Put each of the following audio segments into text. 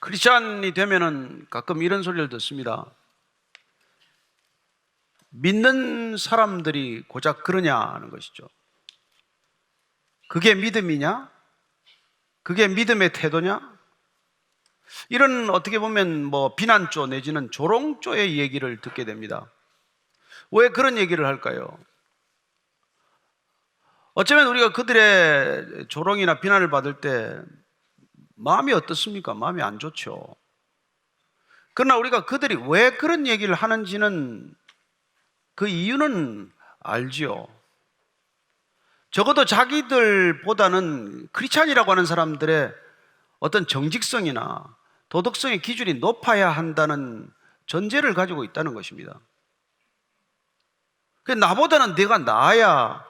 크리스찬이 되면은 가끔 이런 소리를 듣습니다. 믿는 사람들이 고작 그러냐 하는 것이죠. 그게 믿음이냐? 그게 믿음의 태도냐? 이런 어떻게 보면 비난조 내지는 조롱조의 얘기를 듣게 됩니다. 왜 그런 얘기를 할까요? 어쩌면 우리가 그들의 조롱이나 비난을 받을 때 마음이 어떻습니까? 마음이 안 좋죠. 그러나 우리가 그들이 왜 그런 얘기를 하는지는 그 이유는 알지요. 적어도 자기들보다는 크리스찬이라고 하는 사람들의 어떤 정직성이나 도덕성의 기준이 높아야 한다는 전제를 가지고 있다는 것입니다. 나보다는 네가 나아야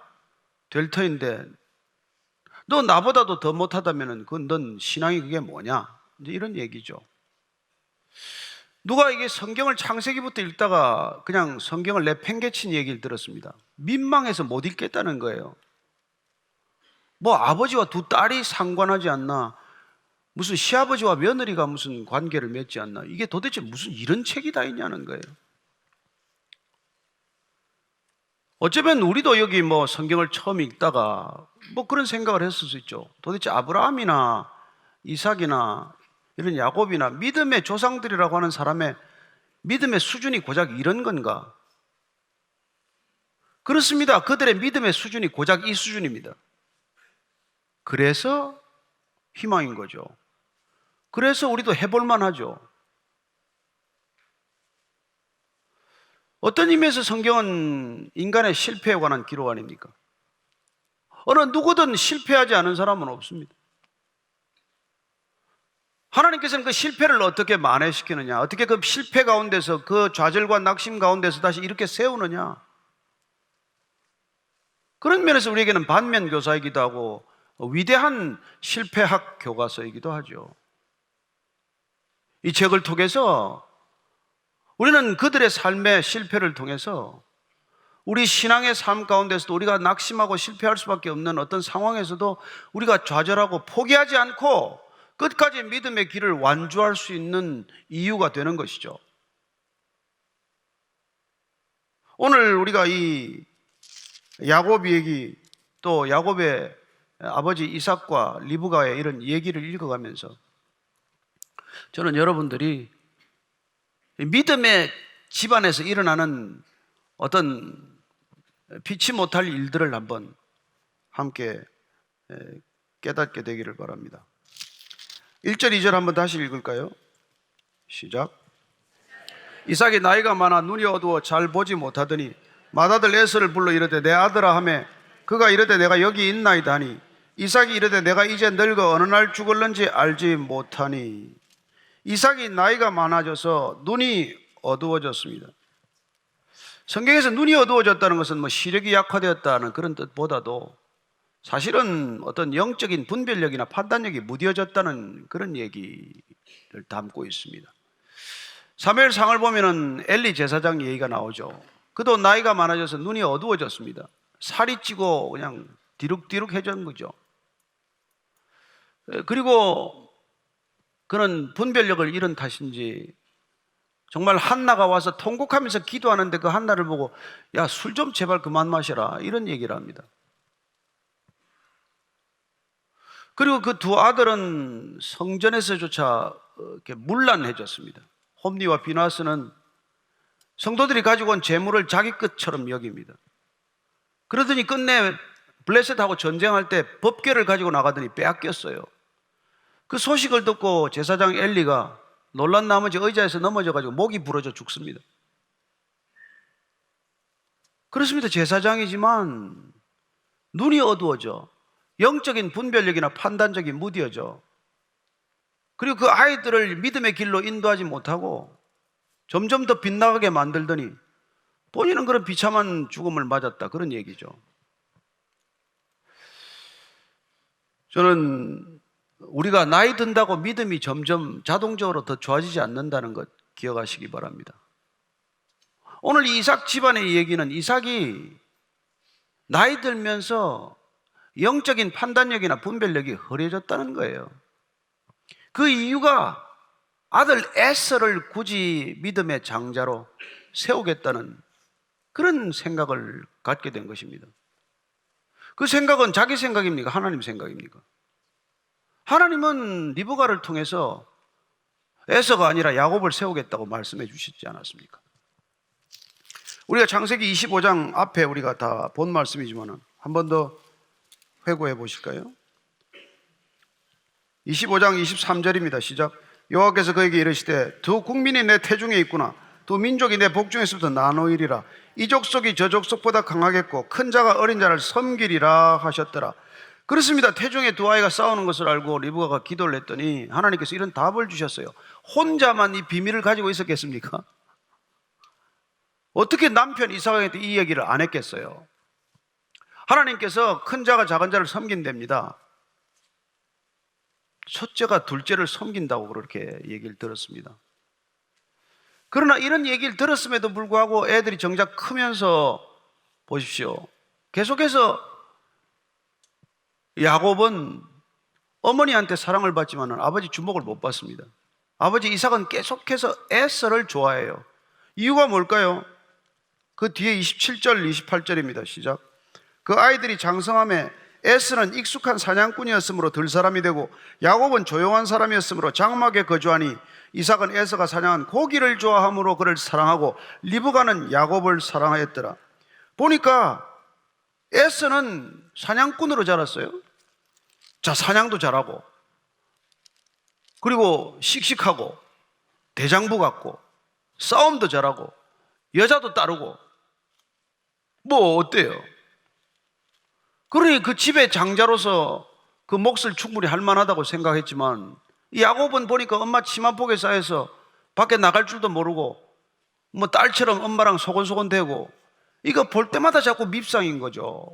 될 터인데 너 나보다도 더 못하다면 넌 신앙이 그게 뭐냐? 이제 이런 얘기죠. 누가 이게 성경을 창세기부터 읽다가 그냥 성경을 내팽개친 얘기를 들었습니다. 민망해서 못 읽겠다는 거예요. 아버지와 두 딸이 상관하지 않나? 무슨 시아버지와 며느리가 무슨 관계를 맺지 않나? 이게 도대체 무슨 이런 책이 다 있냐는 거예요. 어쩌면 우리도 여기 성경을 처음 읽다가 그런 생각을 했을 수 있죠. 도대체 아브라함이나 이삭이나 이런 야곱이나 믿음의 조상들이라고 하는 사람의 믿음의 수준이 고작 이런 건가? 그렇습니다. 그들의 믿음의 수준이 고작 이 수준입니다. 그래서 희망인 거죠. 그래서 우리도 해볼만 하죠. 어떤 의미에서 성경은 인간의 실패에 관한 기록 아닙니까? 어느 누구든 실패하지 않은 사람은 없습니다. 하나님께서는 그 실패를 어떻게 만회시키느냐, 어떻게 그 실패 가운데서 그 좌절과 낙심 가운데서 다시 이렇게 세우느냐, 그런 면에서 우리에게는 반면교사이기도 하고 위대한 실패학 교과서이기도 하죠. 이 책을 통해서 우리는 그들의 삶의 실패를 통해서 우리 신앙의 삶 가운데서도 우리가 낙심하고 실패할 수밖에 없는 어떤 상황에서도 우리가 좌절하고 포기하지 않고 끝까지 믿음의 길을 완주할 수 있는 이유가 되는 것이죠. 오늘 우리가 이 야곱 얘기, 또 야곱의 아버지 이삭과 리브가의 이런 얘기를 읽어가면서 저는 여러분들이 믿음의 집안에서 일어나는 어떤 피치 못할 일들을 한번 함께 깨닫게 되기를 바랍니다. 1절, 2절 한번 다시 읽을까요? 시작. 이삭이 나이가 많아 눈이 어두워 잘 보지 못하더니 맏아들 에서를 불러 이르되 내 아들아 하매 그가 이르되 내가 여기 있나이다 하니 이삭이 이르되 내가 이제 늙어 어느 날 죽을는지 알지 못하니. 이삭이 나이가 많아져서 눈이 어두워졌습니다. 성경에서 눈이 어두워졌다는 것은 시력이 약화되었다는 그런 뜻보다도 사실은 어떤 영적인 분별력이나 판단력이 무뎌졌다는 그런 얘기를 담고 있습니다. 사무엘상을 보면은 엘리 제사장 얘기가 나오죠. 그도 나이가 많아져서 눈이 어두워졌습니다. 살이 찌고 그냥 디룩디룩해진 거죠. 그리고 그는 분별력을 잃은 탓인지 정말 한나가 와서 통곡하면서 기도하는데 그 한나를 보고 야, 술 좀 제발 그만 마셔라 이런 얘기를 합니다. 그리고 그 두 아들은 성전에서조차 이렇게 문란해졌습니다. 홈니와 비나스는 성도들이 가지고 온 재물을 자기 것처럼 여깁니다. 그러더니 끝내 블레셋하고 전쟁할 때 법궤를 가지고 나가더니 빼앗겼어요. 그 소식을 듣고 제사장 엘리가 놀란 나머지 의자에서 넘어져가지고 목이 부러져 죽습니다. 그렇습니다. 제사장이지만 눈이 어두워져 영적인 분별력이나 판단력이 무뎌져. 그리고 그 아이들을 믿음의 길로 인도하지 못하고 점점 더 빗나가게 만들더니 본인은 그런 비참한 죽음을 맞았다, 그런 얘기죠. 저는 우리가 나이 든다고 믿음이 점점 자동적으로 더 좋아지지 않는다는 것 기억하시기 바랍니다. 오늘 이삭 집안의 얘기는 이삭이 나이 들면서 영적인 판단력이나 분별력이 흐려졌다는 거예요. 그 이유가 아들 에서를 굳이 믿음의 장자로 세우겠다는 그런 생각을 갖게 된 것입니다. 그 생각은 자기 생각입니까? 하나님 생각입니까? 하나님은 리브가를 통해서 에서가 아니라 야곱을 세우겠다고 말씀해 주시지 않았습니까? 우리가 창세기 25장 앞에 우리가 다 본 말씀이지만 한 번 더 회고해 보실까요? 25장 23절입니다. 시작. 여호와께서 그에게 이르시되 두 국민이 내 태중에 있구나. 두 민족이 내 복중에서부터 나누이리라. 이 족속이 저 족속보다 강하겠고 큰 자가 어린 자를 섬기리라 하셨더라. 그렇습니다. 태중에 두 아이가 싸우는 것을 알고 리브가가 기도를 했더니 하나님께서 이런 답을 주셨어요. 혼자만 이 비밀을 가지고 있었겠습니까? 어떻게 남편 이삭에게 이 얘기를 안 했겠어요? 하나님께서 큰 자가 작은 자를 섬긴답니다. 첫째가 둘째를 섬긴다고 그렇게 얘기를 들었습니다. 그러나 이런 얘기를 들었음에도 불구하고 애들이 정작 크면서 보십시오. 계속해서 야곱은 어머니한테 사랑을 받지만 아버지 주목을 못 받습니다. 아버지 이삭은 계속해서 에서를 좋아해요. 이유가 뭘까요? 그 뒤에 27절, 28절입니다. 시작. 그 아이들이 장성함에 에서는 익숙한 사냥꾼이었으므로 들사람이 되고 야곱은 조용한 사람이었으므로 장막에 거주하니 이삭은 에서가 사냥한 고기를 좋아함으로 그를 사랑하고 리브가는 야곱을 사랑하였더라. 보니까 에서는 사냥꾼으로 자랐어요. 자, 사냥도 잘하고 그리고 씩씩하고 대장부 같고 싸움도 잘하고 여자도 따르고 뭐 어때요? 그러니 그 집의 장자로서 그 몫을 충분히 할 만하다고 생각했지만 야곱은 보니까 엄마 치마폭에 쌓여서 밖에 나갈 줄도 모르고 뭐 딸처럼 엄마랑 소곤소곤 대고 이거 볼 때마다 자꾸 밉상인 거죠.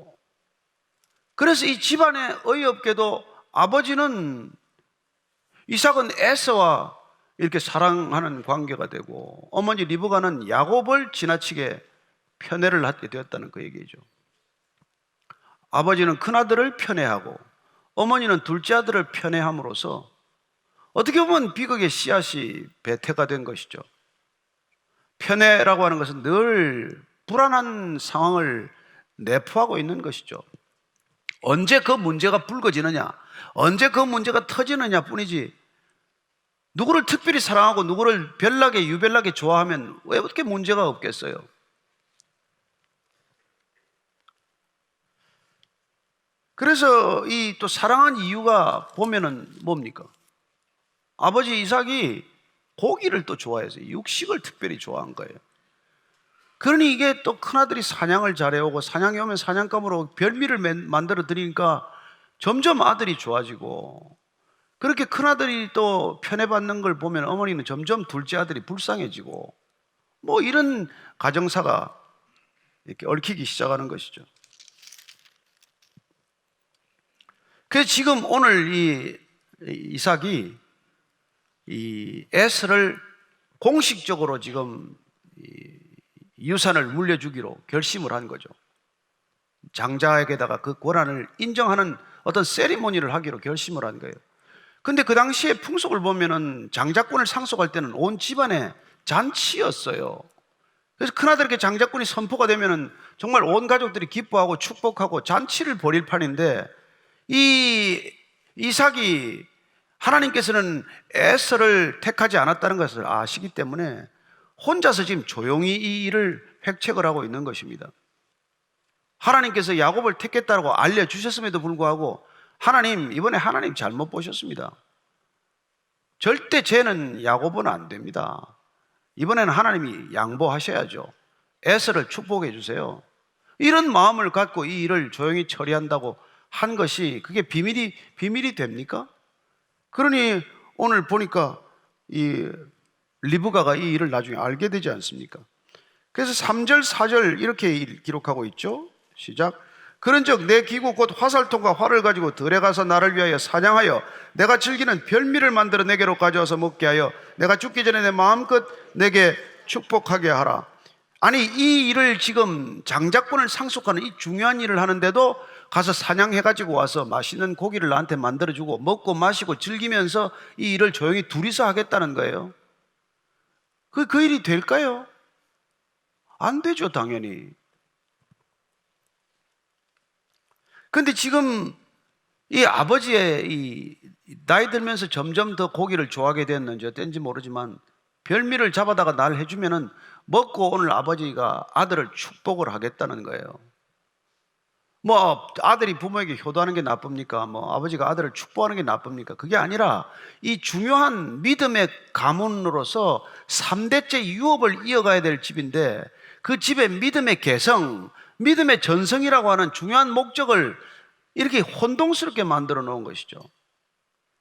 그래서 이 집안에 어이없게도 아버지는 이삭은 에서와 이렇게 사랑하는 관계가 되고 어머니 리브가는 야곱을 지나치게 편애를 하게 되었다는 그 얘기죠. 아버지는 큰아들을 편애하고 어머니는 둘째 아들을 편애함으로써 어떻게 보면 비극의 씨앗이 배태가 된 것이죠. 편애라고 하는 것은 늘 불안한 상황을 내포하고 있는 것이죠. 언제 그 문제가 불거지느냐, 언제 그 문제가 터지느냐 뿐이지 누구를 특별히 사랑하고 누구를 별나게 유별나게 좋아하면 왜 어떻게 문제가 없겠어요? 그래서 이 또 사랑한 이유가 보면은 뭡니까? 아버지 이삭이 고기를 또 좋아해서 육식을 특별히 좋아한 거예요. 그러니 이게 또 큰아들이 사냥을 잘해오고 사냥해 오면 사냥감으로 별미를 만들어 드리니까 점점 아들이 좋아지고 그렇게 큰아들이 또 편애받는 걸 보면 어머니는 점점 둘째 아들이 불쌍해지고 뭐 이런 가정사가 이렇게 얽히기 시작하는 것이죠. 그래서 지금 오늘 이 이삭이 이 에서를 공식적으로 지금 유산을 물려주기로 결심을 한 거죠. 장자에게다가 그 권한을 인정하는 어떤 세리머니를 하기로 결심을 한 거예요. 근데 그 당시에 풍속을 보면은 장자권을 상속할 때는 온 집안의 잔치였어요. 그래서 큰아들에게 장자권이 선포가 되면은 정말 온 가족들이 기뻐하고 축복하고 잔치를 벌일 판인데 이 이삭이 하나님께서는 에서를 택하지 않았다는 것을 아시기 때문에 혼자서 지금 조용히 이 일을 획책을 하고 있는 것입니다. 하나님께서 야곱을 택했다고 알려주셨음에도 불구하고 하나님, 이번에 하나님 잘못 보셨습니다. 절대 쟤는 야곱은 안 됩니다. 이번에는 하나님이 양보하셔야죠. 에서를 축복해 주세요. 이런 마음을 갖고 이 일을 조용히 처리한다고 한 것이 그게 비밀이 됩니까? 그러니 오늘 보니까 이 리브가가 이 일을 나중에 알게 되지 않습니까? 그래서 3절, 4절 이렇게 기록하고 있죠. 시작. 그런즉 내 기구 곧 화살통과 활을 가지고 들에 가서 나를 위하여 사냥하여 내가 즐기는 별미를 만들어 내게로 가져와서 먹게 하여 내가 죽기 전에 내 마음껏 내게 축복하게 하라. 아니 이 일을 지금 장자권을 상속하는 이 중요한 일을 하는데도 가서 사냥해가지고 와서 맛있는 고기를 나한테 만들어주고 먹고 마시고 즐기면서 이 일을 조용히 둘이서 하겠다는 거예요. 그 일이 될까요? 안 되죠, 당연히. 근데 지금 이 아버지의 이 나이 들면서 점점 더 고기를 좋아하게 됐는지 어땠는지 모르지만 별미를 잡아다가 날 해주면은 먹고 오늘 아버지가 아들을 축복을 하겠다는 거예요. 뭐 아들이 부모에게 효도하는 게 나쁩니까? 뭐 아버지가 아들을 축복하는 게 나쁩니까? 그게 아니라 이 중요한 믿음의 가문으로서 3대째 유업을 이어가야 될 집인데 그 집의 믿음의 개성, 믿음의 전성이라고 하는 중요한 목적을 이렇게 혼동스럽게 만들어 놓은 것이죠.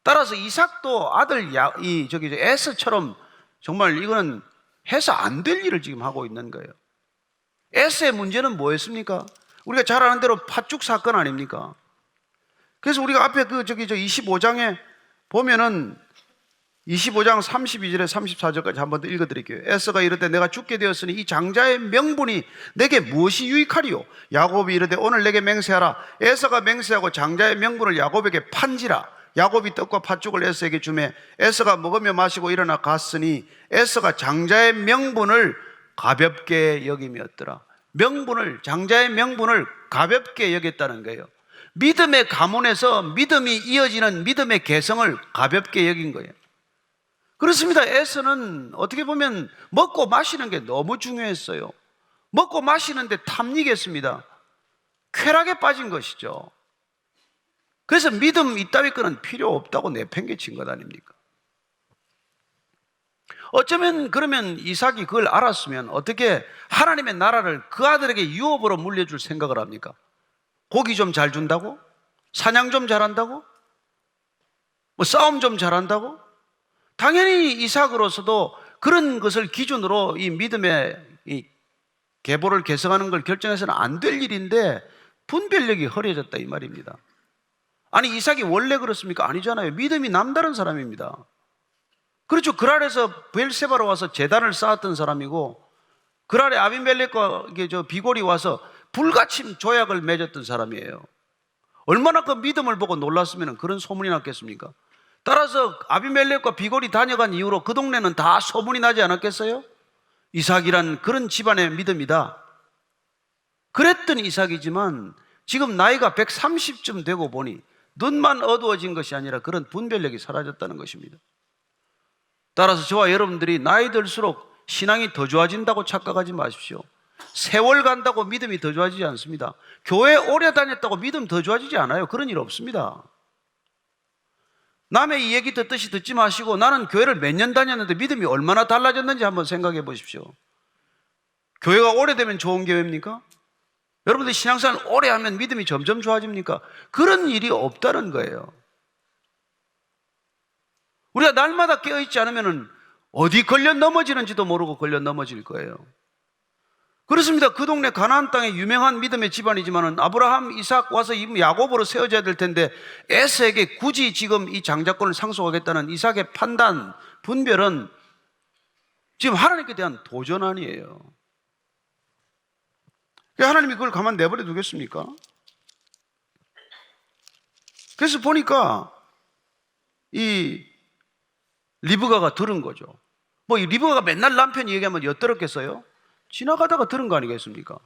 따라서 이삭도 아들 에서처럼 정말 이거는 해서 안 될 일을 지금 하고 있는 거예요. 에서의 문제는 뭐였습니까? 우리가 잘 아는 대로 팥죽 사건 아닙니까? 그래서 우리가 앞에 25장에 보면은 25장 32절에 34절까지 한 번 더 읽어드릴게요. 에서가 이르되 내가 죽게 되었으니 이 장자의 명분이 내게 무엇이 유익하리요? 야곱이 이르되 오늘 내게 맹세하라. 에서가 맹세하고 장자의 명분을 야곱에게 판지라. 야곱이 떡과 팥죽을 에서에게 주매 에서가 먹으며 마시고 일어나 갔으니 에서가 장자의 명분을 가볍게 여김이었더라. 장자의 명분을 가볍게 여겼다는 거예요. 믿음의 가문에서 믿음이 이어지는 믿음의 개성을 가볍게 여긴 거예요. 그렇습니다. 에서는 어떻게 보면 먹고 마시는 게 너무 중요했어요. 먹고 마시는데 탐닉했습니다. 쾌락에 빠진 것이죠. 그래서 믿음 이따위 거는 필요 없다고 내팽개친 것 아닙니까? 어쩌면 그러면 이삭이 그걸 알았으면 어떻게 하나님의 나라를 그 아들에게 유업으로 물려줄 생각을 합니까? 고기 좀 잘 준다고? 사냥 좀 잘한다고? 뭐 싸움 좀 잘한다고? 당연히 이삭으로서도 그런 것을 기준으로 이 믿음의 이 계보를 개성하는 걸 결정해서는 안 될 일인데 분별력이 허려졌다 이 말입니다. 아니 이삭이 원래 그렇습니까? 아니잖아요. 믿음이 남다른 사람입니다. 그렇죠. 그랄에서 브엘세바로 와서 제단을 쌓았던 사람이고 그랄에 아비멜렉과 비골이 와서 불가침 조약을 맺었던 사람이에요. 얼마나 그 믿음을 보고 놀랐으면 그런 소문이 났겠습니까? 따라서 아비멜렉과 비골이 다녀간 이후로 그 동네는 다 소문이 나지 않았겠어요? 이삭이란 그런 집안의 믿음이다. 그랬던 이삭이지만 지금 나이가 130쯤 되고 보니 눈만 어두워진 것이 아니라 그런 분별력이 사라졌다는 것입니다. 따라서 저와 여러분들이 나이 들수록 신앙이 더 좋아진다고 착각하지 마십시오. 세월 간다고 믿음이 더 좋아지지 않습니다. 교회 오래 다녔다고 믿음 더 좋아지지 않아요. 그런 일 없습니다. 남의 이 얘기 듣듯이 듣지 마시고 나는 교회를 몇 년 다녔는데 믿음이 얼마나 달라졌는지 한번 생각해 보십시오. 교회가 오래되면 좋은 교회입니까? 여러분들 신앙생활 오래 하면 믿음이 점점 좋아집니까? 그런 일이 없다는 거예요. 우리가 날마다 깨어있지 않으면 어디 걸려 넘어지는지도 모르고 걸려 넘어질 거예요. 그렇습니다. 그 동네 가나안 땅에 유명한 믿음의 집안이지만은 아브라함, 이삭 와서 야곱으로 세워져야 될 텐데 에서에게 굳이 지금 이 장자권을 상속하겠다는 이삭의 판단, 분별은 지금 하나님께 대한 도전 아니에요. 하나님이 그걸 가만 내버려 두겠습니까? 그래서 보니까 이 리브가가 들은 거죠. 뭐 이 리브가가 맨날 남편이 얘기하면 엿들었겠어요? 지나가다가 들은 거 아니겠습니까?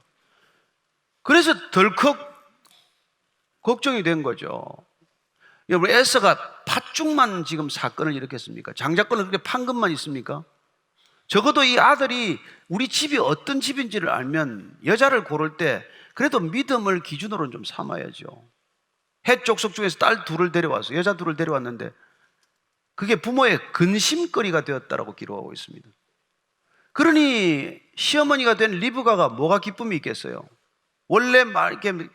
그래서 덜컥 걱정이 된 거죠. 여러분 에서가 팥죽만 지금 사건을 일으켰습니까? 장자권을 그렇게 판 것만 있습니까? 적어도 이 아들이 우리 집이 어떤 집인지를 알면 여자를 고를 때 그래도 믿음을 기준으로는 좀 삼아야죠. 헷 족속 중에서 딸 둘을 데려와서 여자 둘을 데려왔는데 그게 부모의 근심거리가 되었다라고 기록하고 있습니다. 그러니 시어머니가 된 리브가가 뭐가 기쁨이 있겠어요? 원래 이렇게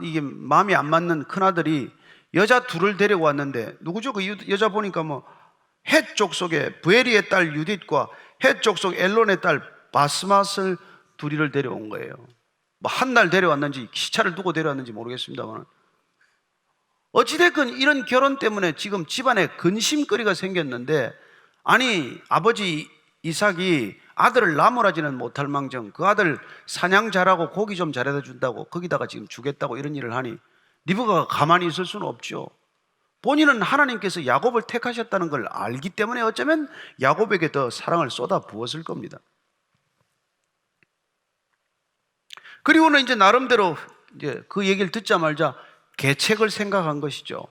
이게 마음이 안 맞는 큰아들이 여자 둘을 데려왔는데 누구죠? 그 여자 보니까 헷 족속의 부엘리의 딸 유딧과 헷 족속 엘론의 딸 바스맛을 둘이를 데려온 거예요. 한 날 데려왔는지 시차를 두고 데려왔는지 모르겠습니다만 어찌됐건 이런 결혼 때문에 지금 집안에 근심거리가 생겼는데 아니 아버지 이삭이 아들을 나무라지는 못할 망정 그 아들 사냥 잘하고 고기 좀 잘해다 준다고 거기다가 지금 주겠다고 이런 일을 하니 리브가가 가만히 있을 수는 없죠. 본인은 하나님께서 야곱을 택하셨다는 걸 알기 때문에 어쩌면 야곱에게 더 사랑을 쏟아 부었을 겁니다. 그리고는 이제 나름대로 이제 그 얘기를 듣자마자 계책을 생각한 것이죠.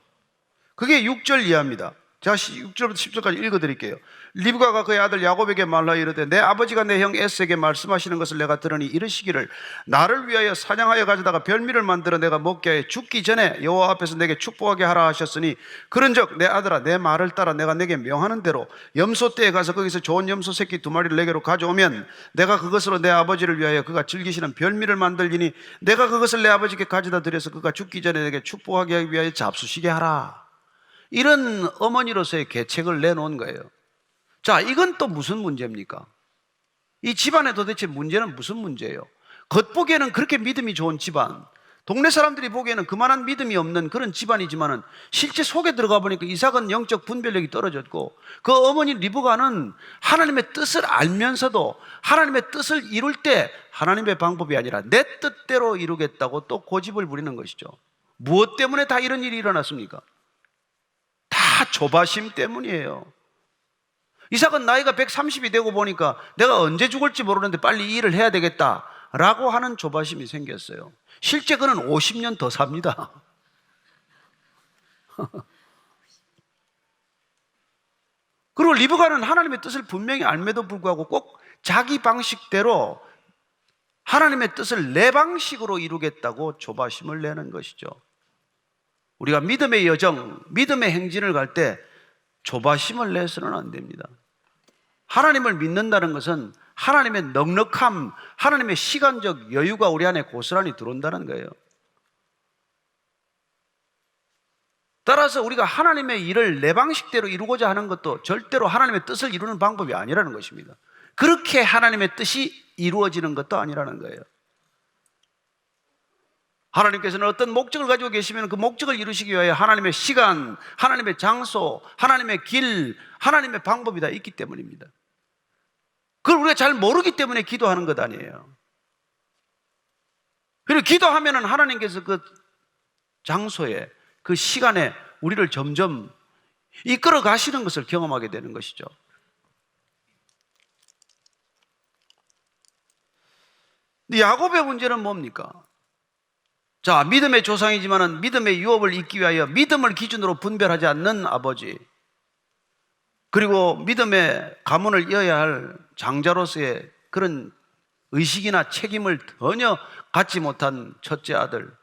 그게 6절 이하입니다. 제가 6절부터 10절까지 읽어드릴게요. 리브가가 그의 아들 야곱에게 말하여 이르되 내 아버지가 내 형 에스에게 말씀하시는 것을 내가 들으니 이르시기를 나를 위하여 사냥하여 가져다가 별미를 만들어 내가 먹게 하여 죽기 전에 여호와 앞에서 내게 축복하게 하라 하셨으니 그런즉 내 아들아 내 말을 따라 내가 내게 명하는 대로 염소떼에 가서 거기서 좋은 염소 새끼 2마리를 내게로 가져오면 내가 그것으로 내 아버지를 위하여 그가 즐기시는 별미를 만들리니 내가 그것을 내 아버지께 가져다 드려서 그가 죽기 전에 내게 축복하게 하기 위하여 잡수시게 하라. 이런 어머니로서의 계책을 내놓은 거예요. 자, 이건 또 무슨 문제입니까? 이 집안의 도대체 문제는 무슨 문제예요? 겉보기에는 그렇게 믿음이 좋은 집안, 동네 사람들이 보기에는 그만한 믿음이 없는 그런 집안이지만은 실제 속에 들어가 보니까 이삭은 영적 분별력이 떨어졌고 그 어머니 리브가는 하나님의 뜻을 알면서도 하나님의 뜻을 이룰 때 하나님의 방법이 아니라 내 뜻대로 이루겠다고 또 고집을 부리는 것이죠. 무엇 때문에 다 이런 일이 일어났습니까? 다 조바심 때문이에요. 이삭은 나이가 130이 되고 보니까 내가 언제 죽을지 모르는데 빨리 이 일을 해야 되겠다라고 하는 조바심이 생겼어요. 실제 그는 50년 더 삽니다. 그리고 리브가는 하나님의 뜻을 분명히 알매도 불구하고 꼭 자기 방식대로 하나님의 뜻을 내 방식으로 이루겠다고 조바심을 내는 것이죠. 우리가 믿음의 여정, 믿음의 행진을 갈 때 조바심을 내서는 안 됩니다. 하나님을 믿는다는 것은 하나님의 넉넉함, 하나님의 시간적 여유가 우리 안에 고스란히 들어온다는 거예요. 따라서 우리가 하나님의 일을 내 방식대로 이루고자 하는 것도 절대로 하나님의 뜻을 이루는 방법이 아니라는 것입니다. 그렇게 하나님의 뜻이 이루어지는 것도 아니라는 거예요. 하나님께서는 어떤 목적을 가지고 계시면 그 목적을 이루시기 위하여 하나님의 시간, 하나님의 장소, 하나님의 길, 하나님의 방법이 다 있기 때문입니다. 그걸 우리가 잘 모르기 때문에 기도하는 것 아니에요. 그리고 기도하면 하나님께서 그 장소에, 그 시간에 우리를 점점 이끌어 가시는 것을 경험하게 되는 것이죠. 근데 야곱의 문제는 뭡니까? 자, 믿음의 조상이지만은 믿음의 유업을 잇기 위하여 믿음을 기준으로 분별하지 않는 아버지, 그리고 믿음의 가문을 이어야 할 장자로서의 그런 의식이나 책임을 전혀 갖지 못한 첫째 아들,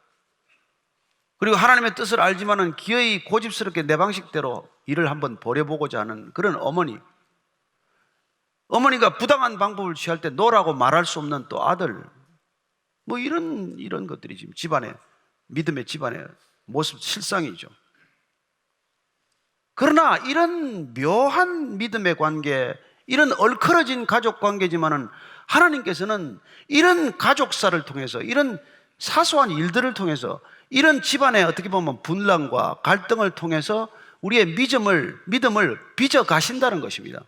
그리고 하나님의 뜻을 알지만은 기어이 고집스럽게 내 방식대로 일을 한번 벌여보고자 하는 그런 어머니, 어머니가 부당한 방법을 취할 때 노라고 말할 수 없는 또 아들, 뭐 이런 것들이 지금 집안의 믿음의 집안의 모습 실상이죠. 그러나 이런 묘한 믿음의 관계, 이런 얼클어진 가족 관계지만은 하나님께서는 이런 가족사를 통해서, 이런 사소한 일들을 통해서, 이런 집안의 어떻게 보면 분란과 갈등을 통해서 우리의 믿음을 빚어 가신다는 것입니다.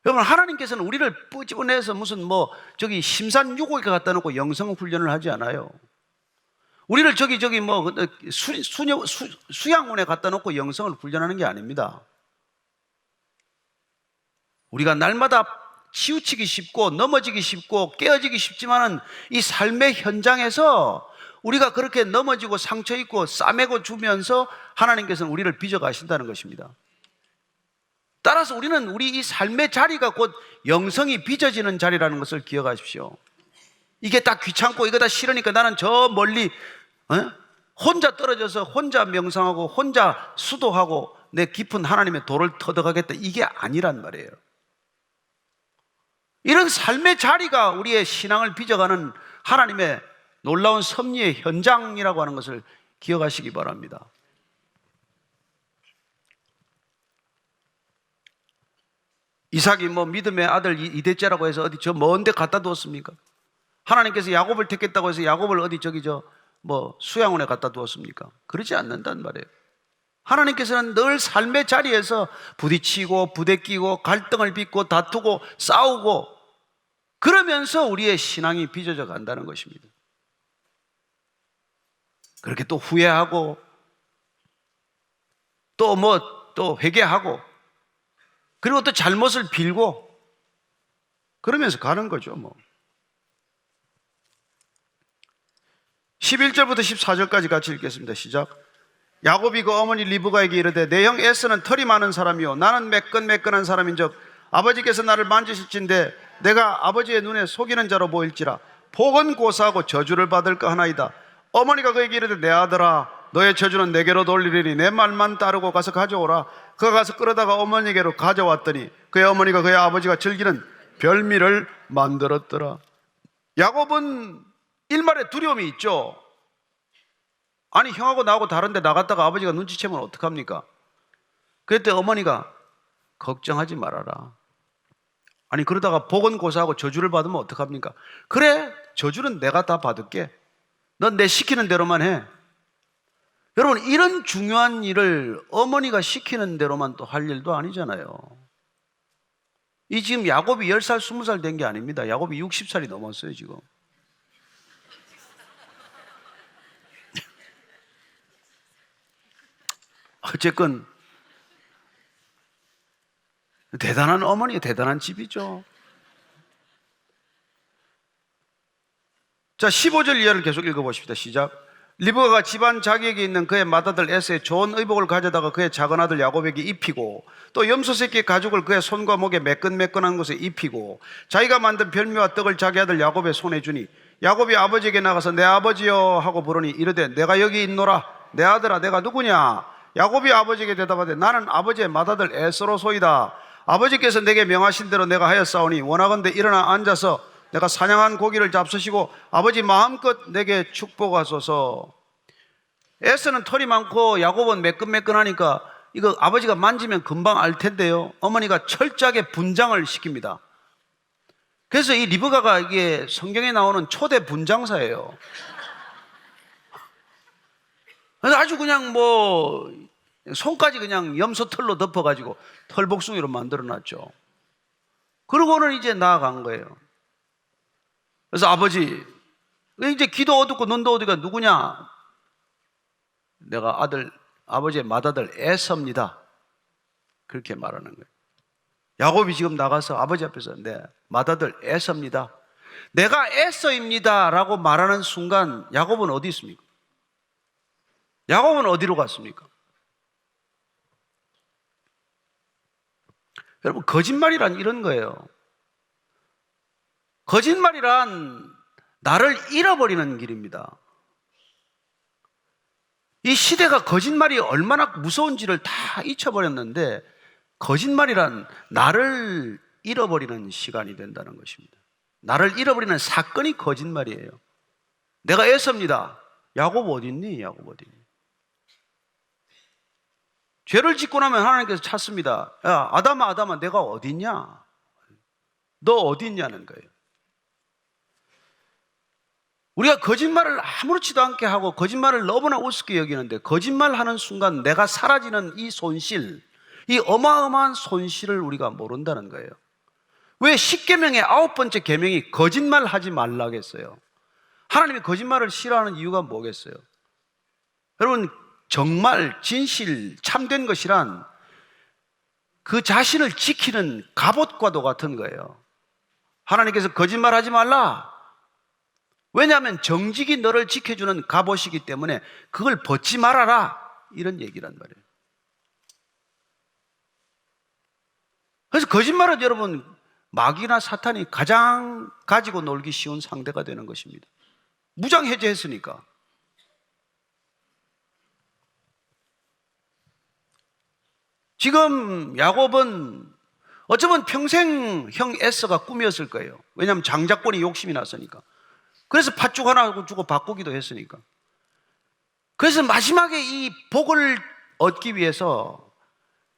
여러분, 하나님께서는 우리를 뿌집어내서 무슨 심산유곡에 갖다 놓고 영성훈련을 하지 않아요. 우리를 수양원에 갖다 놓고 영성을 훈련하는 게 아닙니다. 우리가 날마다 치우치기 쉽고 넘어지기 쉽고 깨어지기 쉽지만은 이 삶의 현장에서 우리가 그렇게 넘어지고 상처 입고 싸매고 주면서 하나님께서는 우리를 빚어 가신다는 것입니다. 따라서 우리는 우리 이 삶의 자리가 곧 영성이 빚어지는 자리라는 것을 기억하십시오. 이게 딱 귀찮고 이거 다 싫으니까 나는 저 멀리 혼자 떨어져서 혼자 명상하고 혼자 수도하고 내 깊은 하나님의 도를 터득하겠다, 이게 아니란 말이에요. 이런 삶의 자리가 우리의 신앙을 빚어가는 하나님의 놀라운 섭리의 현장이라고 하는 것을 기억하시기 바랍니다. 이삭이 믿음의 아들 이대째라고 해서 어디 저 먼 데 갖다 두었습니까? 하나님께서 야곱을 택했다고 해서 야곱을 어디 수양원에 갖다 두었습니까? 그러지 않는단 말이에요. 하나님께서는 늘 삶의 자리에서 부딪히고 부대끼고 갈등을 빚고 다투고 싸우고 그러면서 우리의 신앙이 빚어져 간다는 것입니다. 그렇게 또 후회하고 또 회개하고 그리고 또 잘못을 빌고 그러면서 가는 거죠. 11절부터 14절까지 같이 읽겠습니다. 시작. 야곱이 그 어머니 리브가에게 이르되 내 형 에서는 털이 많은 사람이요 나는 매끈매끈한 사람인즉 아버지께서 나를 만지실진데 내가 아버지의 눈에 속이는 자로 보일지라 복은 고사하고 저주를 받을까 하나이다. 어머니가 그에게 이르되 내 아들아 너의 저주는 내게로 돌리리니 내 말만 따르고 가서 가져오라. 그가 가서 끌어다가 어머니에게로 가져왔더니 그의 어머니가 그의 아버지가 즐기는 별미를 만들었더라. 야곱은 일말의 두려움이 있죠. 아니 형하고 나하고 다른데 나갔다가 아버지가 눈치채면 어떡합니까? 그때 어머니가 걱정하지 말아라. 아니 그러다가 복은 고사하고 저주를 받으면 어떡합니까? 그래 저주는 내가 다 받을게. 넌 내 시키는 대로만 해. 여러분 이런 중요한 일을 어머니가 시키는 대로만 또 할 일도 아니잖아요. 이 지금 야곱이 10살 20살 된 게 아닙니다. 야곱이 60살이 넘었어요 지금. 어쨌건 대단한 어머니, 대단한 집이죠. 자, 15절 이하를 계속 읽어보십시다. 시작. 리브가가 집안 자기에게 있는 그의 맏아들 에서의 좋은 의복을 가져다가 그의 작은 아들 야곱에게 입히고 또 염소 새끼의 가죽을 그의 손과 목에 매끈매끈한 곳에 입히고 자기가 만든 별미와 떡을 자기 아들 야곱의 손에 주니 야곱이 아버지에게 나가서 내 아버지여 하고 부르니 이르되 내가 여기 있노라. 내 아들아 내가 누구냐? 야곱이 아버지에게 대답하되 나는 아버지의 맏아들 에서로소이다. 아버지께서 내게 명하신 대로 내가 하였사오니 원하건대 일어나 앉아서 내가 사냥한 고기를 잡수시고 아버지 마음껏 내게 축복하소서. 에서는 털이 많고 야곱은 매끈매끈하니까 이거 아버지가 만지면 금방 알 텐데요. 어머니가 철저하게 분장을 시킵니다. 그래서 이 리브가가 이게 성경에 나오는 초대 분장사예요. 그래서 아주 그냥 손까지 그냥 염소 털로 덮어가지고 털복숭이로 만들어놨죠. 그러고는 이제 나아간 거예요. 그래서 아버지, 이제 귀도 어둡고 눈도 어두니까 누구냐? 내가 아버지의 맏아들 에서입니다. 그렇게 말하는 거예요. 야곱이 지금 나가서 아버지 앞에서 네, 맏아들 에서입니다. 내가 에서입니다 라고 말하는 순간 야곱은 어디 있습니까? 야곱은 어디로 갔습니까? 여러분 거짓말이란 이런 거예요. 거짓말이란 나를 잃어버리는 길입니다. 이 시대가 거짓말이 얼마나 무서운지를 다 잊혀버렸는데 거짓말이란 나를 잃어버리는 시간이 된다는 것입니다. 나를 잃어버리는 사건이 거짓말이에요. 내가 에서입니다. 야곱 어디 있니? 야곱 어디 있니? 죄를 짓고 나면 하나님께서 찾습니다. 야 아담아 내가 어디 있냐? 너 어디 있냐는 거예요. 우리가 거짓말을 아무렇지도 않게 하고 거짓말을 너무나 우습게 여기는데 거짓말하는 순간 내가 사라지는 이 손실, 이 어마어마한 손실을 우리가 모른다는 거예요. 왜 10계명의 9번째 계명이 거짓말하지 말라겠어요? 하나님이 거짓말을 싫어하는 이유가 뭐겠어요? 여러분 정말 진실 참된 것이란 그 자신을 지키는 갑옷과도 같은 거예요. 하나님께서 거짓말하지 말라. 왜냐하면 정직이 너를 지켜주는 갑옷이기 때문에 그걸 벗지 말아라 이런 얘기란 말이에요. 그래서 거짓말은 여러분 마귀나 사탄이 가장 가지고 놀기 쉬운 상대가 되는 것입니다. 무장해제했으니까. 지금 야곱은 어쩌면 평생 형 에서가 꿈이었을 거예요. 왜냐하면 장자권이 욕심이 났으니까. 그래서 팥죽 하나 주고 바꾸기도 했으니까. 그래서 마지막에 이 복을 얻기 위해서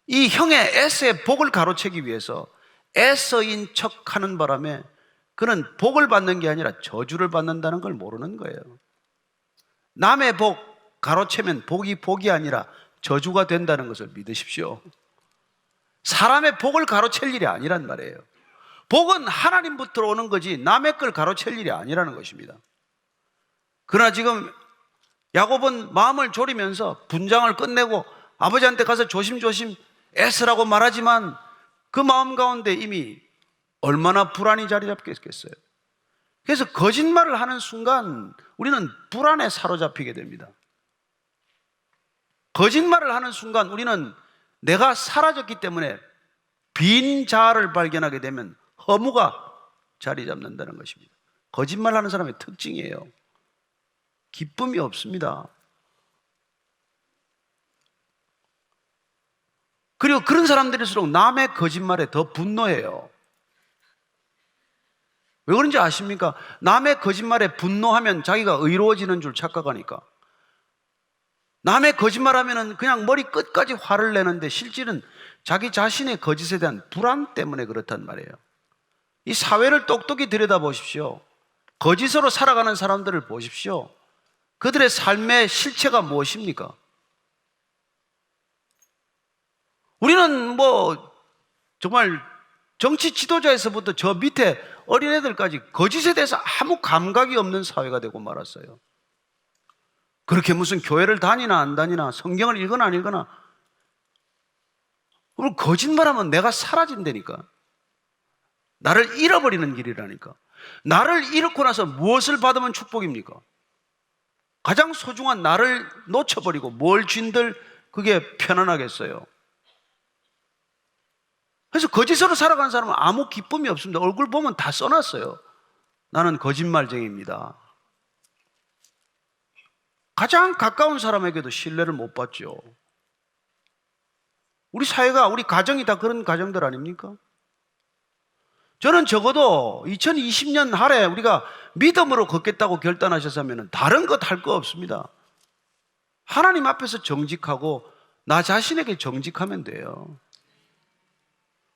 이 형의 에서의 복을 가로채기 위해서 에서인 척하는 바람에 그는 복을 받는 게 아니라 저주를 받는다는 걸 모르는 거예요. 남의 복 가로채면 복이 아니라 저주가 된다는 것을 믿으십시오. 사람의 복을 가로챌 일이 아니란 말이에요. 복은 하나님부터 오는 거지 남의 걸 가로챌 일이 아니라는 것입니다. 그러나 지금 야곱은 마음을 졸이면서 분장을 끝내고 아버지한테 가서 조심조심 애쓰라고 말하지만 그 마음 가운데 이미 얼마나 불안이 자리 잡겠어요. 그래서 거짓말을 하는 순간 우리는 불안에 사로잡히게 됩니다. 거짓말을 하는 순간 우리는 내가 사라졌기 때문에 빈 자아를 발견하게 되면 허무가 자리 잡는다는 것입니다. 거짓말하는 사람의 특징이에요. 기쁨이 없습니다. 그리고 그런 사람들일수록 남의 거짓말에 더 분노해요. 왜 그런지 아십니까? 남의 거짓말에 분노하면 자기가 의로워지는 줄 착각하니까. 남의 거짓말하면 그냥 머리 끝까지 화를 내는데 실질은 자기 자신의 거짓에 대한 불안 때문에 그렇단 말이에요. 이 사회를 똑똑히 들여다보십시오. 거짓으로 살아가는 사람들을 보십시오. 그들의 삶의 실체가 무엇입니까? 우리는 정말 정치 지도자에서부터 저 밑에 어린애들까지 거짓에 대해서 아무 감각이 없는 사회가 되고 말았어요. 그렇게 무슨 교회를 다니나 안 다니나 성경을 읽거나 안 읽거나 오늘 거짓말하면 내가 사라진다니까. 나를 잃어버리는 길이라니까. 나를 잃고 나서 무엇을 받으면 축복입니까? 가장 소중한 나를 놓쳐버리고 뭘 쥔들 그게 편안하겠어요. 그래서 거짓으로 살아가는 사람은 아무 기쁨이 없습니다. 얼굴 보면 다 써놨어요. 나는 거짓말쟁이입니다. 가장 가까운 사람에게도 신뢰를 못 받죠. 우리 사회가, 우리 가정이 다 그런 가정들 아닙니까? 저는 적어도 2020년 할에 우리가 믿음으로 걷겠다고 결단하셨으면 다른 것 할 거 없습니다. 하나님 앞에서 정직하고 나 자신에게 정직하면 돼요.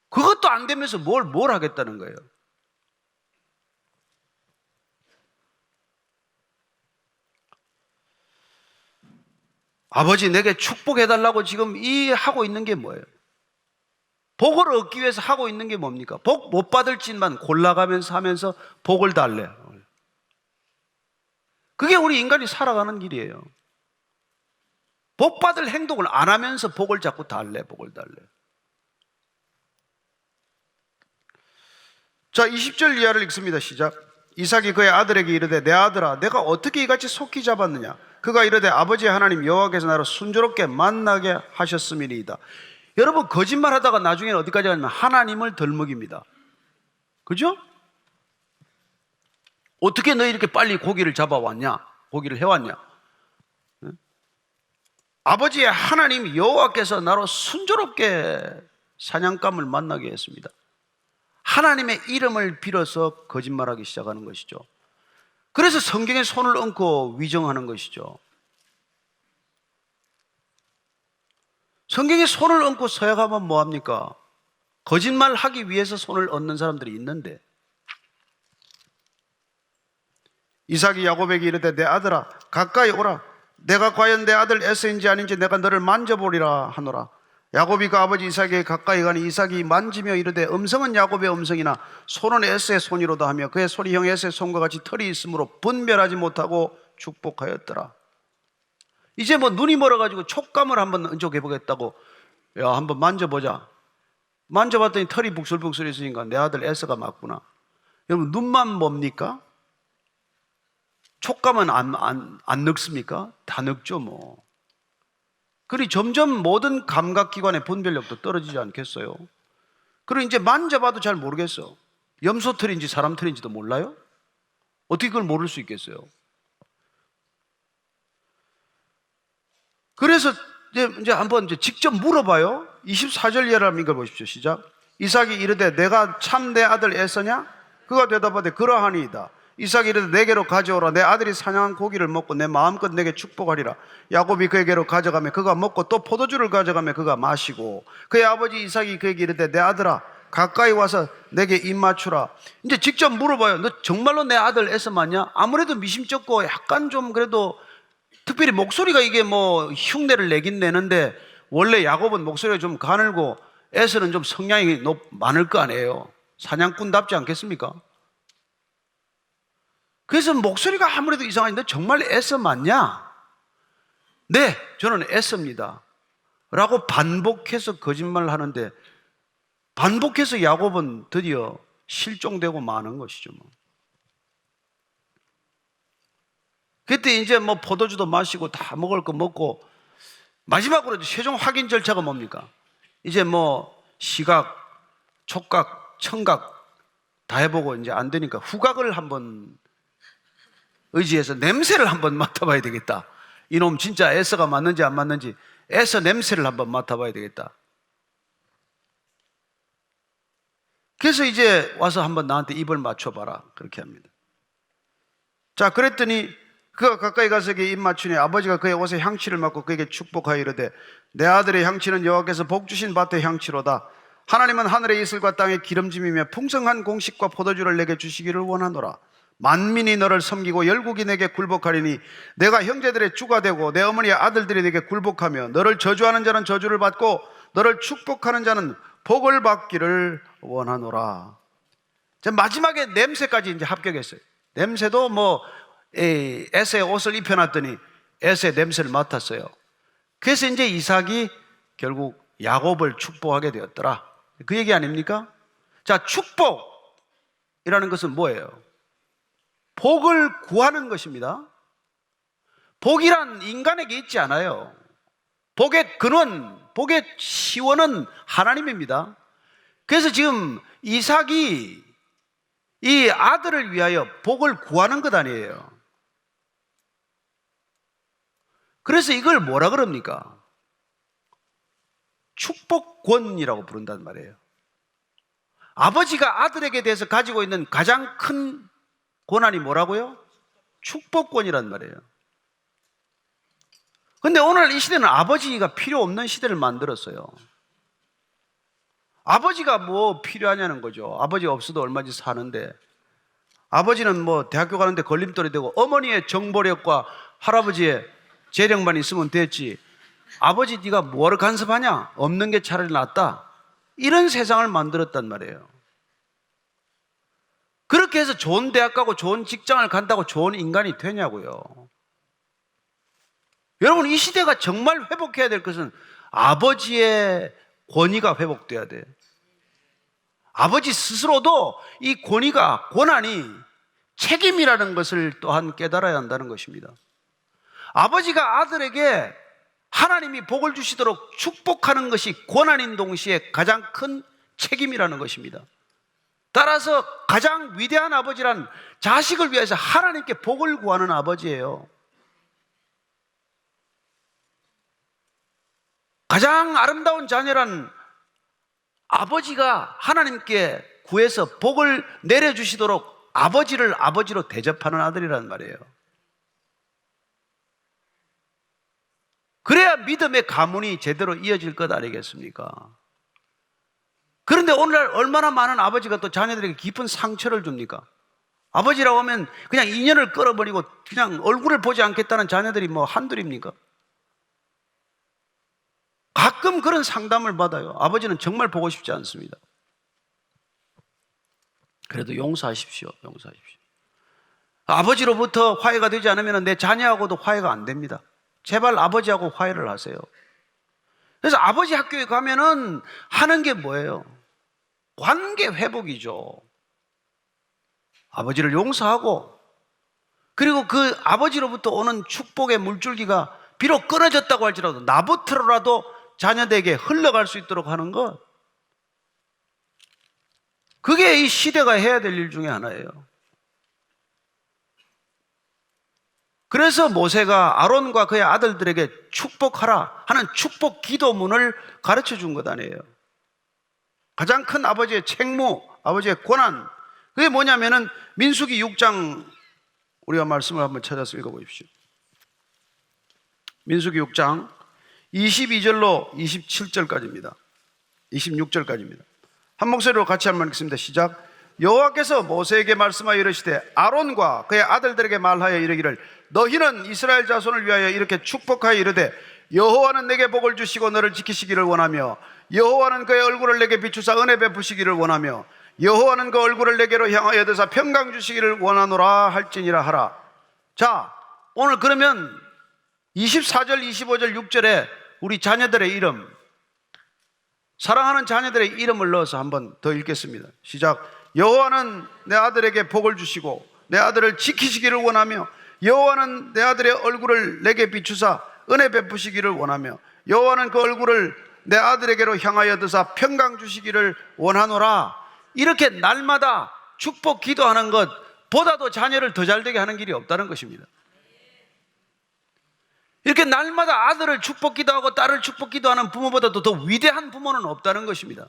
그것도 안 되면서 뭘 하겠다는 거예요. 아버지 내게 축복해달라고 지금 하고 있는 게 뭐예요? 복을 얻기 위해서 하고 있는 게 뭡니까? 복 못 받을 짓만 골라가면서 하면서 복을 달래. 그게 우리 인간이 살아가는 길이에요. 복 받을 행동을 안 하면서 복을 자꾸 달래. 자, 20절 이하를 읽습니다. 시작. 이삭이 그의 아들에게 이르되 내 아들아 내가 어떻게 이같이 속히 잡았느냐? 그가 이르되 아버지 하나님 여호와께서 나를 순조롭게 만나게 하셨음이니이다. 여러분 거짓말하다가 나중에는 어디까지 가냐면 하나님을 덜먹입니다. 그죠? 어떻게 너 이렇게 빨리 고기를 잡아왔냐? 고기를 해왔냐? 아버지의 하나님 여호와께서 나로 순조롭게 사냥감을 만나게 했습니다. 하나님의 이름을 빌어서 거짓말하기 시작하는 것이죠. 그래서 성경에 손을 얹고 위정하는 것이죠. 성경에 손을 얹고 서약하면 뭐합니까? 거짓말하기 위해서 손을 얹는 사람들이 있는데 이삭이 야곱에게 이르되 내 아들아 가까이 오라. 내가 과연 내 아들 에서인지 아닌지 내가 너를 만져보리라 하노라. 야곱이 그 아버지 이삭에게 가까이 가니 이삭이 만지며 이르되 음성은 야곱의 음성이나 손은 에서의 손이로다 하며 그의 손이 형 에서의 손과 같이 털이 있으므로 분별하지 못하고 축복하였더라. 이제 눈이 멀어가지고 촉감을 한번 얹어보겠다고 야 한번 만져보자. 만져봤더니 털이 북슬북슬 있으니까 내 아들 에서가 맞구나. 여러분 눈만 뭡니까? 촉감은 안 늙습니까? 다 늙죠 뭐. 그리고 점점 모든 감각기관의 분별력도 떨어지지 않겠어요? 그리고 이제 만져봐도 잘 모르겠어. 염소털인지 사람털인지도 몰라요? 어떻게 그걸 모를 수 있겠어요? 그래서 이제 한번 직접 물어봐요. 24절 이하를 한번 읽어보십시오. 시작. 이삭이 이르되 내가 참 내 아들 에서냐? 그가 대답하되 그러하니이다. 이삭이 이르되 내게로 가져오라. 내 아들이 사냥한 고기를 먹고 내 마음껏 내게 축복하리라. 야곱이 그에게로 가져가며 그가 먹고 또 포도주를 가져가며 그가 마시고 그의 아버지 이삭이 그에게 이르되 내 아들아 가까이 와서 내게 입 맞추라. 이제 직접 물어봐요. 너 정말로 내 아들 에서 맞냐? 아무래도 미심쩍고 약간 좀 그래도 특별히 목소리가 이게 뭐 흉내를 내긴 내는데 원래 야곱은 목소리가 좀 가늘고 에서는 좀 성량이 많을 거 아니에요. 사냥꾼답지 않겠습니까? 그래서 목소리가 아무래도 이상한데 정말 에서 맞냐? 네, 저는 에서입니다 라고 반복해서 거짓말을 하는데 반복해서 야곱은 드디어 실종되고 마는 것이죠. 그때 이제 뭐 포도주도 마시고 다 먹을 거 먹고 마지막으로 최종 확인 절차가 뭡니까? 이제 뭐 시각, 촉각, 청각 다 해보고 이제 안 되니까 후각을 한번 의지해서 냄새를 한번 맡아봐야 되겠다. 이놈 진짜 에서가 맞는지 안 맞는지 에서 냄새를 한번 맡아봐야 되겠다. 그래서 이제 와서 한번 나한테 입을 맞춰봐라 그렇게 합니다. 자, 그랬더니 그가 가까이 가서 그에게 입 맞추니 아버지가 그의 옷에 향취를 맡고 그에게 축복하여 이르되 내 아들의 향취는 여호와께서 복 주신 밭의 향취로다. 하나님은 하늘의 이슬과 땅의 기름짐이며 풍성한 공식과 포도주를 내게 주시기를 원하노라. 만민이 너를 섬기고 열국이 내게 굴복하리니 내가 형제들의 주가 되고 내 어머니의 아들들이 내게 굴복하며 너를 저주하는 자는 저주를 받고 너를 축복하는 자는 복을 받기를 원하노라. 마지막에 냄새까지 이제 합격했어요. 냄새도 뭐 에서의 옷을 입혀놨더니 에서의 냄새를 맡았어요. 그래서 이제 이삭이 결국 야곱을 축복하게 되었더라. 그 얘기 아닙니까? 자, 축복이라는 것은 뭐예요? 복을 구하는 것입니다. 복이란 인간에게 있지 않아요. 복의 근원, 복의 시원은 하나님입니다. 그래서 지금 이삭이 이 아들을 위하여 복을 구하는 것 아니에요. 그래서 이걸 뭐라 그럽니까? 축복권이라고 부른단 말이에요. 아버지가 아들에게 대해서 가지고 있는 가장 큰 권한이 뭐라고요? 축복권이란 말이에요. 근데 오늘 이 시대는 아버지가 필요 없는 시대를 만들었어요. 아버지가 뭐 필요하냐는 거죠. 아버지 없어도 얼마든지 사는데 아버지는 뭐 대학교 가는데 걸림돌이 되고 어머니의 정보력과 할아버지의 재력만 있으면 됐지 아버지 네가 뭐를 간섭하냐? 없는 게 차라리 낫다. 이런 세상을 만들었단 말이에요. 그렇게 해서 좋은 대학 가고 좋은 직장을 간다고 좋은 인간이 되냐고요. 여러분, 이 시대가 정말 회복해야 될 것은 아버지의 권위가 회복돼야 돼요. 아버지 스스로도 이 권위가, 권한이 책임이라는 것을 또한 깨달아야 한다는 것입니다. 아버지가 아들에게 하나님이 복을 주시도록 축복하는 것이 권한인 동시에 가장 큰 책임이라는 것입니다. 따라서 가장 위대한 아버지란 자식을 위해서 하나님께 복을 구하는 아버지예요. 가장 아름다운 자녀란 아버지가 하나님께 구해서 복을 내려주시도록 아버지를 아버지로 대접하는 아들이란 말이에요. 그래야 믿음의 가문이 제대로 이어질 것 아니겠습니까? 그런데 오늘날 얼마나 많은 아버지가 또 자녀들에게 깊은 상처를 줍니까? 아버지라고 하면 그냥 인연을 끌어버리고 그냥 얼굴을 보지 않겠다는 자녀들이 뭐 한둘입니까? 가끔 그런 상담을 받아요. 아버지는 정말 보고 싶지 않습니다. 그래도 용서하십시오. 용서하십시오. 아버지로부터 화해가 되지 않으면 내 자녀하고도 화해가 안 됩니다. 제발 아버지하고 화해를 하세요. 그래서 아버지 학교에 가면은 하는 게 뭐예요? 관계 회복이죠. 아버지를 용서하고 그리고 그 아버지로부터 오는 축복의 물줄기가 비록 끊어졌다고 할지라도 나부터라도 자녀들에게 흘러갈 수 있도록 하는 것, 그게 이 시대가 해야 될 일 중에 하나예요. 그래서 모세가 아론과 그의 아들들에게 축복하라 하는 축복 기도문을 가르쳐 준 것 아니에요. 가장 큰 아버지의 책무, 아버지의 권한, 그게 뭐냐면은 민수기 6장, 우리가 말씀을 한번 찾아서 읽어보십시오. 민수기 6장 22절로 27절까지입니다. 26절까지입니다. 한 목소리로 같이 한번 읽습니다. 시작. 여호와께서 모세에게 말씀하여 이르시되 아론과 그의 아들들에게 말하여 이르기를 너희는 이스라엘 자손을 위하여 이렇게 축복하여 이르되 여호와는 내게 복을 주시고 너를 지키시기를 원하며 여호와는 그의 얼굴을 내게 비추사 은혜 베푸시기를 원하며 여호와는 그 얼굴을 내게로 향하여 드사 평강 주시기를 원하노라 할지니라 하라. 자, 오늘 그러면 24절, 25절, 6절에 우리 자녀들의 이름, 사랑하는 자녀들의 이름을 넣어서 한번 더 읽겠습니다. 시작. 여호와는 내 아들에게 복을 주시고 내 아들을 지키시기를 원하며 여호와는 내 아들의 얼굴을 내게 비추사 은혜 베푸시기를 원하며 여호와는 그 얼굴을 내 아들에게로 향하여 드사 평강 주시기를 원하노라. 이렇게 날마다 축복 기도하는 것보다도 자녀를 더 잘되게 하는 길이 없다는 것입니다. 이렇게 날마다 아들을 축복 기도하고 딸을 축복 기도하는 부모보다도 더 위대한 부모는 없다는 것입니다.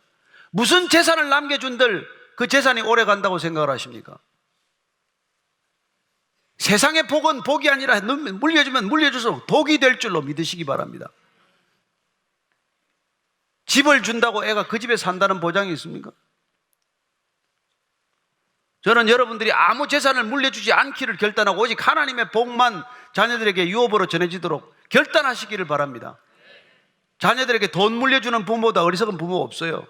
무슨 재산을 남겨준들 그 재산이 오래 간다고 생각을 하십니까? 세상의 복은 복이 아니라 물려주면 물려줄수록 복이 될 줄로 믿으시기 바랍니다. 집을 준다고 애가 그 집에 산다는 보장이 있습니까? 저는 여러분들이 아무 재산을 물려주지 않기를 결단하고 오직 하나님의 복만 자녀들에게 유업으로 전해지도록 결단하시기를 바랍니다. 자녀들에게 돈 물려주는 부모보다 어리석은 부모 없어요.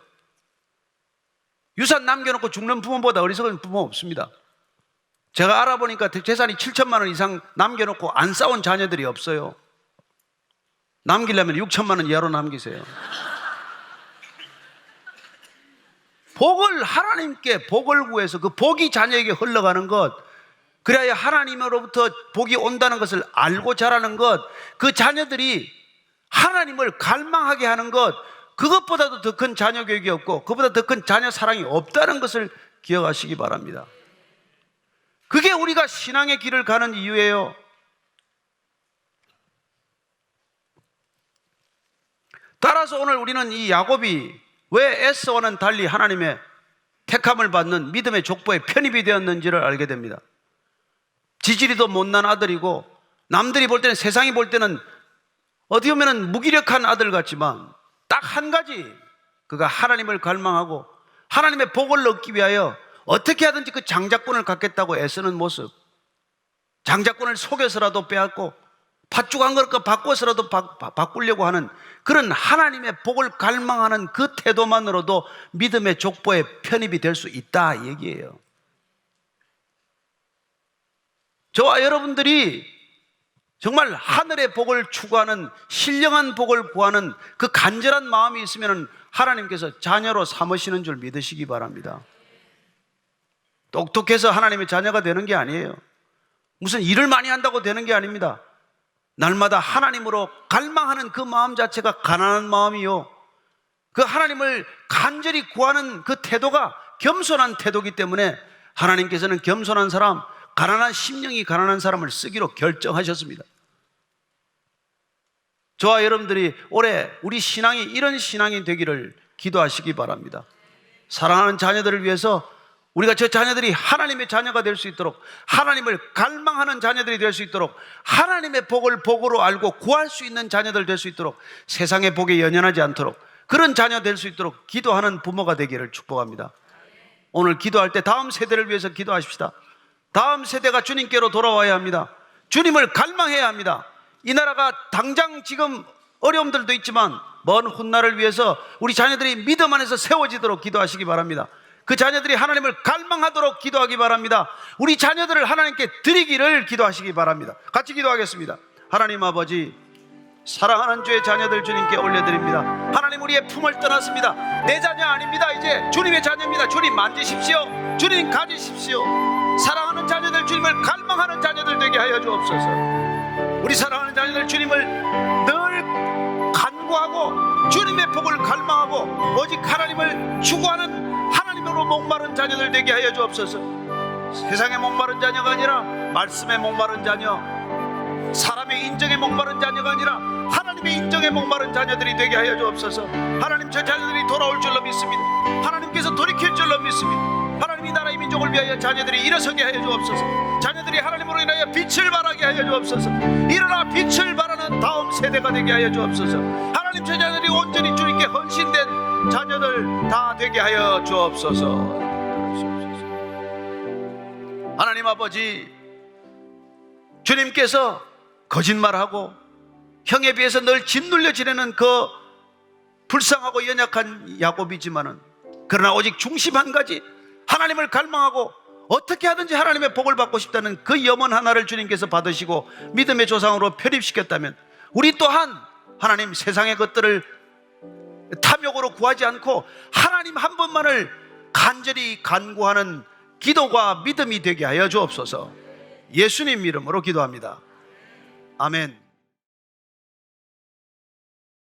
유산 남겨놓고 죽는 부모보다 어리석은 부모 없습니다. 제가 알아보니까 재산이 7천만 원 이상 남겨놓고 안 싸운 자녀들이 없어요. 남기려면 6천만 원 이하로 남기세요. 복을, 하나님께 복을 구해서 그 복이 자녀에게 흘러가는 것, 그래야 하나님으로부터 복이 온다는 것을 알고 자라는 것, 그 자녀들이 하나님을 갈망하게 하는 것, 그것보다도 더 큰 자녀 교육이 없고 그보다 더 큰 자녀 사랑이 없다는 것을 기억하시기 바랍니다. 그게 우리가 신앙의 길을 가는 이유예요. 따라서 오늘 우리는 이 야곱이 왜 에서와는 달리 하나님의 택함을 받는 믿음의 족보에 편입이 되었는지를 알게 됩니다. 지지리도 못난 아들이고 남들이 볼 때는, 세상이 볼 때는 어디 보면 무기력한 아들 같지만 딱 한 가지, 그가 하나님을 갈망하고 하나님의 복을 얻기 위하여 어떻게 하든지 그 장자권을 갖겠다고 애쓰는 모습, 장자권을 속여서라도 빼앗고 팥죽한 것과 바꿔서라도 바꾸려고 하는 그런 하나님의 복을 갈망하는 그 태도만으로도 믿음의 족보에 편입이 될 수 있다, 이 얘기예요. 저와 여러분들이 정말 하늘의 복을 추구하는, 신령한 복을 구하는 그 간절한 마음이 있으면 하나님께서 자녀로 삼으시는 줄 믿으시기 바랍니다. 똑똑해서 하나님의 자녀가 되는 게 아니에요. 무슨 일을 많이 한다고 되는 게 아닙니다. 날마다 하나님으로 갈망하는 그 마음 자체가 가난한 마음이요, 그 하나님을 간절히 구하는 그 태도가 겸손한 태도이기 때문에 하나님께서는 겸손한 사람, 가난한 심령이 가난한 사람을 쓰기로 결정하셨습니다. 저와 여러분들이 올해 우리 신앙이 이런 신앙이 되기를 기도하시기 바랍니다. 사랑하는 자녀들을 위해서 우리가 저 자녀들이 하나님의 자녀가 될 수 있도록, 하나님을 갈망하는 자녀들이 될 수 있도록, 하나님의 복을 복으로 알고 구할 수 있는 자녀들 될 수 있도록, 세상의 복에 연연하지 않도록 그런 자녀 될 수 있도록 기도하는 부모가 되기를 축복합니다. 오늘 기도할 때 다음 세대를 위해서 기도하십시다. 다음 세대가 주님께로 돌아와야 합니다. 주님을 갈망해야 합니다. 이 나라가 당장 지금 어려움들도 있지만 먼 훗날을 위해서 우리 자녀들이 믿음 안에서 세워지도록 기도하시기 바랍니다. 그 자녀들이 하나님을 갈망하도록 기도하기 바랍니다. 우리 자녀들을 하나님께 드리기를 기도하시기 바랍니다. 같이 기도하겠습니다. 하나님 아버지, 사랑하는 주의 자녀들 주님께 올려드립니다. 하나님, 우리의 품을 떠났습니다. 내 자녀 아닙니다. 이제 주님의 자녀입니다. 주님 만지십시오. 주님 가지십시오. 사랑하는 자녀들, 주님을 갈망하는 자녀들 되게 하여 주옵소서. 우리 사랑하는 자녀들, 주님을 늘 간구하고 주님의 복을 갈망하고 오직 하나님을 추구하는, 하나님으로 목마른 자녀들 되게 하여 주옵소서. 세상에 목마른 자녀가 아니라 말씀에 목마른 자녀, 사람의 인정에 목마른 자녀가 아니라 하나님의 인정에 목마른 자녀들이 되게 하여 주옵소서. 하나님, 저 자녀들이 돌아올 줄로 믿습니다. 하나님께서 돌이킬 줄로 믿습니다. 하나님, 이 나라의 민족을 위하여 자녀들이 일어서게 하여 주옵소서. 자녀들이 하나님으로 인하여 빛을 발하게 하여 주옵소서. 일어나 빛을 발하는 다음 세대가 되게 하여 주옵소서. 하나님, 저 자녀들이 온전히 주님께 헌신된 자녀들 다 되게 하여 주옵소서. 하나님 아버지, 주님께서 거짓말하고 형에 비해서 늘 짓눌려 지내는 그 불쌍하고 연약한 야곱이지만은, 그러나 오직 중심 한 가지, 하나님을 갈망하고 어떻게 하든지 하나님의 복을 받고 싶다는 그 염원 하나를 주님께서 받으시고 믿음의 조상으로 편입시켰다면, 우리 또한 하나님 세상의 것들을 탐욕으로 구하지 않고 하나님 한 분만을 간절히 간구하는 기도가 믿음이 되게 하여 주옵소서. 예수님 이름으로 기도합니다. 아멘.